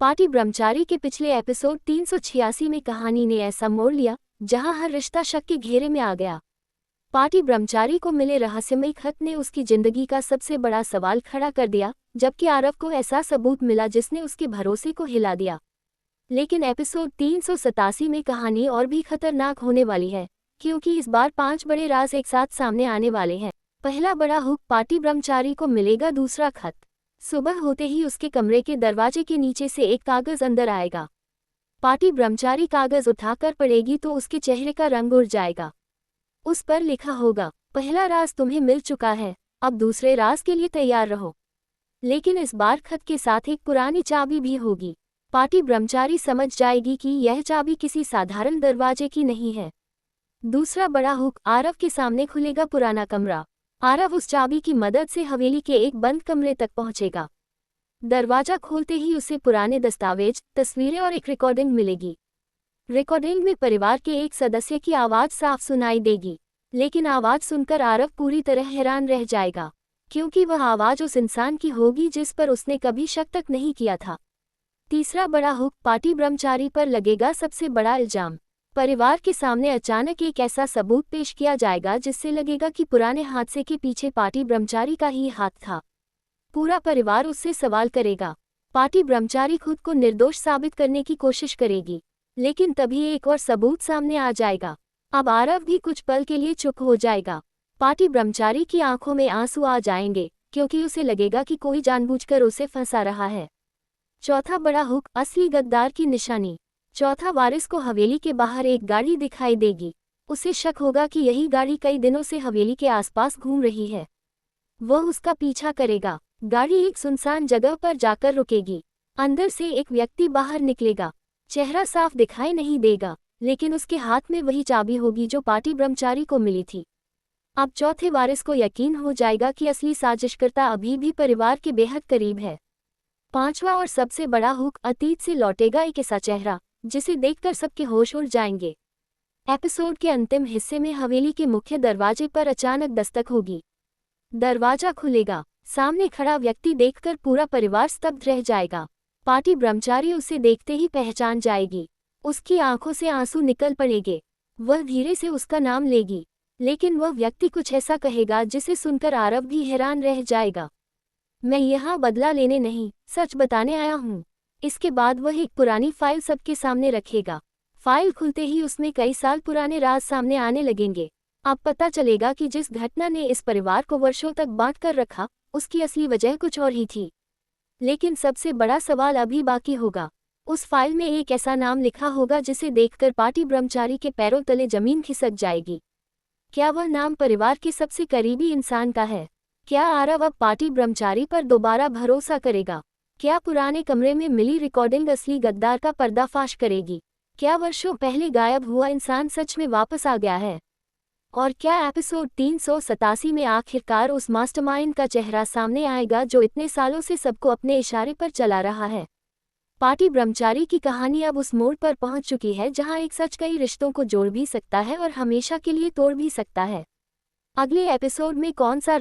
Party ब्रह्मचारी के पिछले episode 386 में कहानी ने ऐसा मोड़ लिया जहां हर रिश्ता शक के घेरे में आ गया। पार्टी ब्रह्मचारी को मिले रहस्यमय खत ने उसकी जिंदगी का सबसे बड़ा सवाल खड़ा कर दिया, जबकि आरव को ऐसा सबूत मिला जिसने उसके भरोसे को हिला दिया। लेकिन एपिसोड 387 में कहानी और भी खतरनाक होने वाली है, क्योंकि इस बार 5 बड़े राज एक साथ सामने आने वाले हैं। पहला बड़ा हुक, पार्टी ब्रह्मचारी को मिलेगा दूसरा खत। सुबह होते ही उसके कमरे के दरवाजे के नीचे से एक कागज अंदर आएगा। पार्टी ब्रह्मचारी कागज उठाकर पढ़ेगी तो उसके चेहरे का रंग उड़ जाएगा। उस पर लिखा होगा, पहला राज तुम्हें मिल चुका है, अब दूसरे राज के लिए तैयार रहो। लेकिन इस बार खत के साथ एक पुरानी चाबी भी होगी। पार्टी ब्रह्मचारी समझ जाएगी कि यह चाबी किसी साधारण दरवाजे की नहीं है। दूसरा बड़ा हुक, आरव के सामने खुलेगा पुराना कमरा। आरव उस चाबी की मदद से हवेली के एक बंद कमरे तक पहुंचेगा। दरवाजा खोलते ही उसे पुराने दस्तावेज, तस्वीरें और एक रिकॉर्डिंग मिलेगी। रिकॉर्डिंग में परिवार के एक सदस्य की आवाज़ साफ सुनाई देगी, लेकिन आवाज़ सुनकर आरव पूरी तरह हैरान रह जाएगा, क्योंकि वह आवाज़ उस इंसान की होगी जिस पर उसने कभी शक तक नहीं किया था। तीसरा बड़ा हुक, पार्टी ब्रह्मचारी पर लगेगा सबसे बड़ा इल्जाम। परिवार के सामने अचानक एक ऐसा सबूत पेश किया जाएगा जिससे लगेगा कि पुराने हादसे के पीछे पार्टी ब्रह्मचारी का ही हाथ था। पूरा परिवार उससे सवाल करेगा। पार्टी ब्रह्मचारी खुद को निर्दोष साबित करने की कोशिश करेगी, लेकिन तभी एक और सबूत सामने आ जाएगा। अब आरव भी कुछ पल के लिए चुप हो जाएगा। पार्टी ब्रह्मचारी की आंखों में आंसू आ जाएंगे, क्योंकि उसे लगेगा कि कोई जानबूझकर उसे फंसा रहा है। चौथा बड़ा हुक, असली गद्दार की निशानी। चौथा वारिस को हवेली के बाहर एक गाड़ी दिखाई देगी। उसे शक होगा कि यही गाड़ी कई दिनों से हवेली के आसपास घूम रही है। वह उसका पीछा करेगा। गाड़ी एक सुनसान जगह पर जाकर रुकेगी। अंदर से एक व्यक्ति बाहर निकलेगा। चेहरा साफ दिखाई नहीं देगा, लेकिन उसके हाथ में वही चाबी होगी जो पार्टी ब्रह्मचारी को मिली थी। अब चौथे वारिस को यकीन हो जाएगा कि असली साजिशकर्ता अभी भी परिवार के बेहद करीब है। पांचवा और सबसे बड़ा हुक, अतीत से लौटेगा एक ऐसा चेहरा जिसे देखकर सबके होश उड़ जाएंगे। एपिसोड के अंतिम हिस्से में हवेली के मुख्य दरवाजे पर अचानक दस्तक होगी। दरवाजा खुलेगा। सामने खड़ा व्यक्ति देखकर पूरा परिवार स्तब्ध रह जाएगा। पार्टी ब्रह्मचारी उसे देखते ही पहचान जाएगी। उसकी आंखों से आंसू निकल पड़ेंगे। वह धीरे से उसका नाम लेगी, लेकिन वह व्यक्ति कुछ ऐसा कहेगा जिसे सुनकर आरव भी हैरान रह जाएगा। मैं यहाँ बदला लेने नहीं, सच बताने आया हूँ। इसके बाद वह एक पुरानी फाइल सबके सामने रखेगा। फाइल खुलते ही उसमें कई साल पुराने राज सामने आने लगेंगे। अब पता चलेगा कि जिस घटना ने इस परिवार को वर्षों तक बांट कर रखा, उसकी असली वजह कुछ और ही थी। लेकिन सबसे बड़ा सवाल अभी बाकी होगा। उस फाइल में एक ऐसा नाम लिखा होगा जिसे देखकर पार्टी ब्रह्मचारी के पैरों तले जमीन खिसक जाएगी। क्या वह नाम परिवार के सबसे करीबी इंसान का है? क्या आरव अब पार्टी ब्रह्मचारी पर दोबारा भरोसा करेगा? क्या पुराने कमरे में मिली रिकॉर्डिंग असली गद्दार का पर्दाफाश करेगी? क्या वर्षों पहले गायब हुआ इंसान सच में वापस आ गया है? और क्या एपिसोड 387 में आखिरकार उस मास्टरमाइंड का चेहरा सामने आएगा जो इतने सालों से सबको अपने इशारे पर चला रहा है? पार्टी ब्रह्मचारी की कहानी अब उस मोड़ पर पहुंच चुकी है जहां एक सच कई रिश्तों को जोड़ भी सकता है और हमेशा के लिए तोड़ भी सकता है। अगले एपिसोड में कौन सा